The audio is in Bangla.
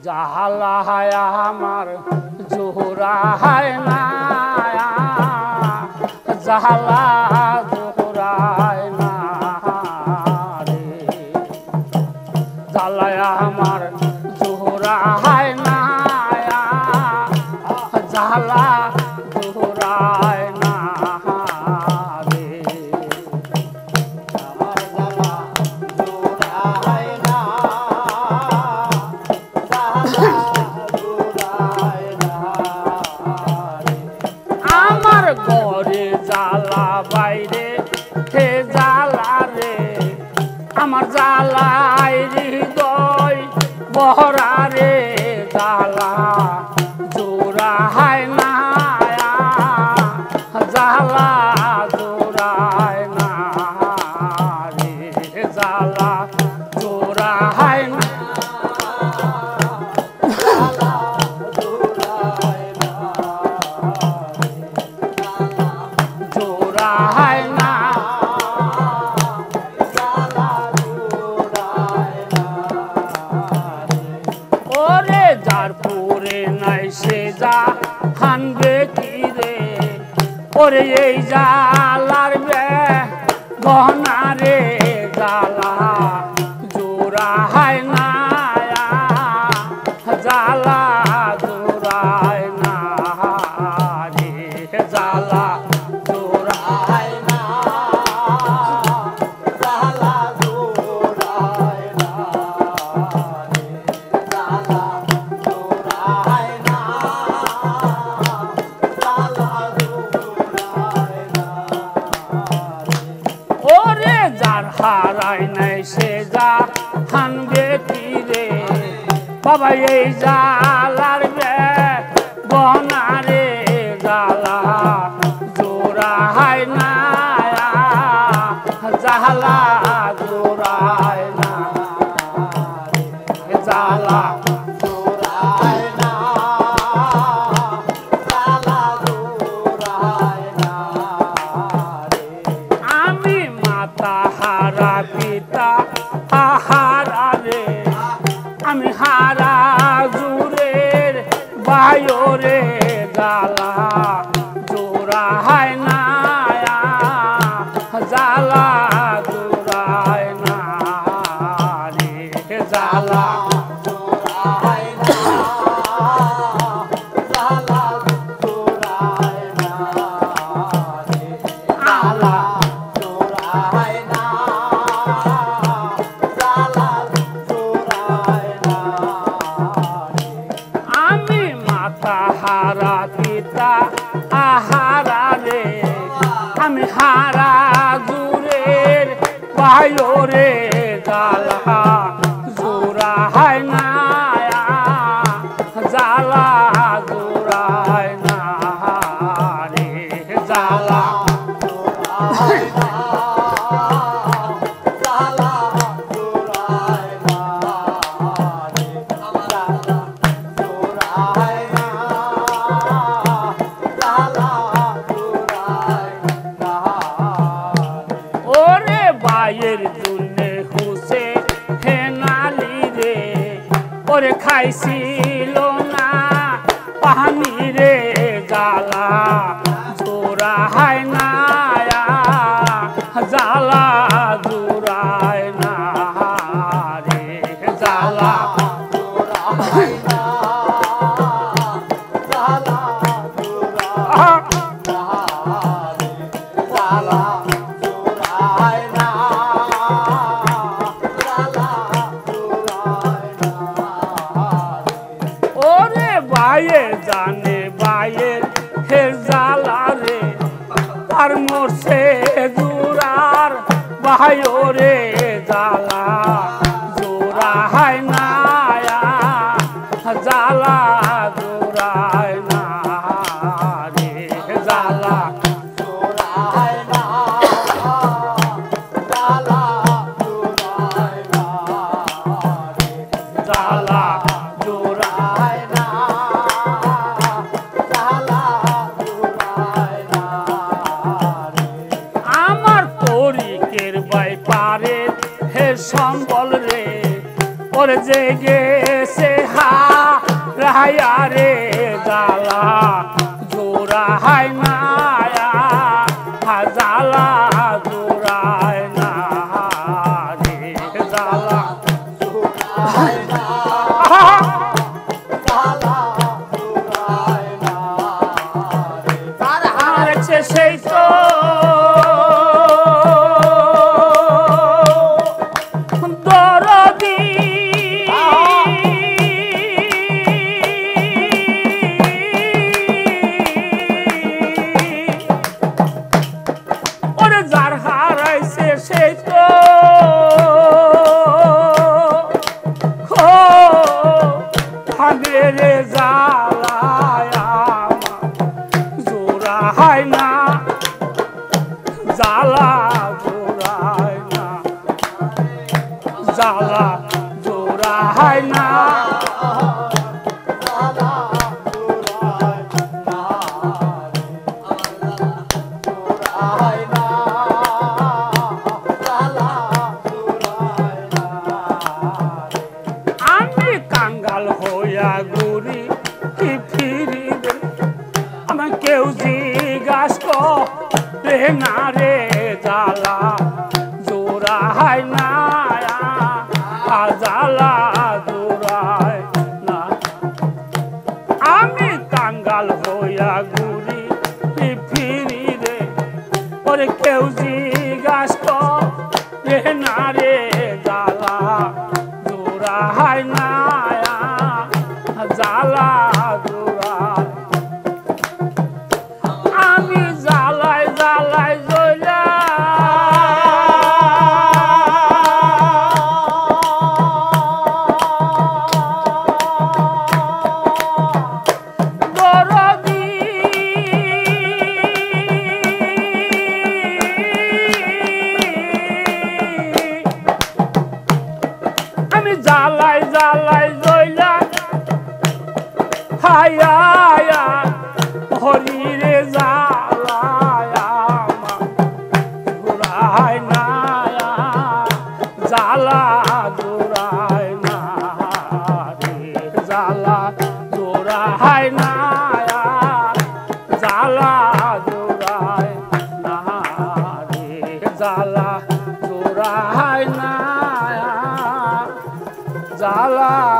জালা আমার জোহরা হায় না জালা জোহরায় না রে জালায় আমার জোহরা হায় না জালা জোহরায় না রে আমার জালা জোড়ায় না জালা জোড়ায় না রে আমার ঘরে জালা বাইরে হে জালা রে আমার জালাই হৃদয় বহরা রে জালা জোড়া হায় না জালা জোড়ায় না রে জালা জোড়া হায় না জালা জোড়ায় না জোড়া হায় না জালা জোড়ায় না ওরে যার পুরে নাই সে যা হানবে কি রে ওরে এই জালার বে গহনা রে জালা জোড়া হায় না জালা জোড়ায় না রে জালা জোড়া জোড়ায় না জালা জোড়ায় না রে জালা জোড়ায় না জালা জোড়ায় না রে ওরে যার হারাই নাই সে যা হানবে কি রে বাবা এই জালার বে গহনা রে জালা জোড়া হায় না জালা জোড়ায় না জালা জোড়ায় না জালা জোড়ায় না রে আমি মাতা হারা পিতা হারা রে আমি হারা জুরের বায়ো রে জালা জোড়া হায় না জালা জোড়ায় না রে জালা জোড়ায় না জালা জোড়ায় না রে জালা জোড়ায় না জালা জোড়ায় না রে আমি মাতা হারা পিতা আহারা রে আমি হারা জুরের বায়ো রে জালা জোড়া হায় না জালা জোড়ায় না রে জালা জোড়ায় না জালা জোড়ায় না রে জালা জোড়ায় না জালা জোড়ায় না রে ওরে বায়ের জন্যে হুসে হেনালি রে ওরে খাইছিল না পানি রে জালা জোড়া হায় না জালা জোড়ায় না রে জালা জোড়ায় না জালা জোড়ায় আহা! না রে জালা জোড়ায় না জালা জোড়ায় না রে ওরে বায়ে জানে বায়ের হে জালা রে তার মোরসে জোড়ার বায়ো রে জালা জোড়া হায় না জালা জোড়ায় না রে জালা জোড়ায় না জালা জোড়ায় না রে জালা জোড়া জোড়ায় না জালা জোড়ায় না রে আমার তরিকের বাই পারে হে সম্বল রে ওর জেগে সে হারায়া রে জ্বালা জোড়ায় না জ্বালা জোড়ায় না রে জ্বালা জোড়ায় না জ্বালা জোড়ায় না রে তার হারছে সেই তো দরদি ওরে যার হারাইছে সেই তো রে জ্বালায় জোড়ায় না জ্বালা জোড়ায় না জ্বালা জোড়ায় না জ্বালা জোড়ায় না জোড়ায় না জ্বালা জোড়ায় না আমি কাঙ্গাল হইয়া ঘুরি কি ফিরি আমার কেউ জিজ্ঞাস করে না রে জ্বালা জোড়ায় না জ্বালা জোড়ায় না আমি কাঙ্গাল হইয়া ঘুরি কি ফিরি রে ওরে কেউ জিজ্ঞাস করে না রে জ্বালা জোড়ায় না জ্বালা জোড়ায় আমি জ্বালায় জ্বালায় জ্বলা দরদি আমি জ্বালায় জ্বালায় জ্বলা হায়া হরি রে জ্বালায় জোড়ায় না জ্বালা জোড়ায় না রে জ্বালা জোড়ায় না জ্বালা জোড়ায় না রে জ্বালা জোড়ায় না জ্বালা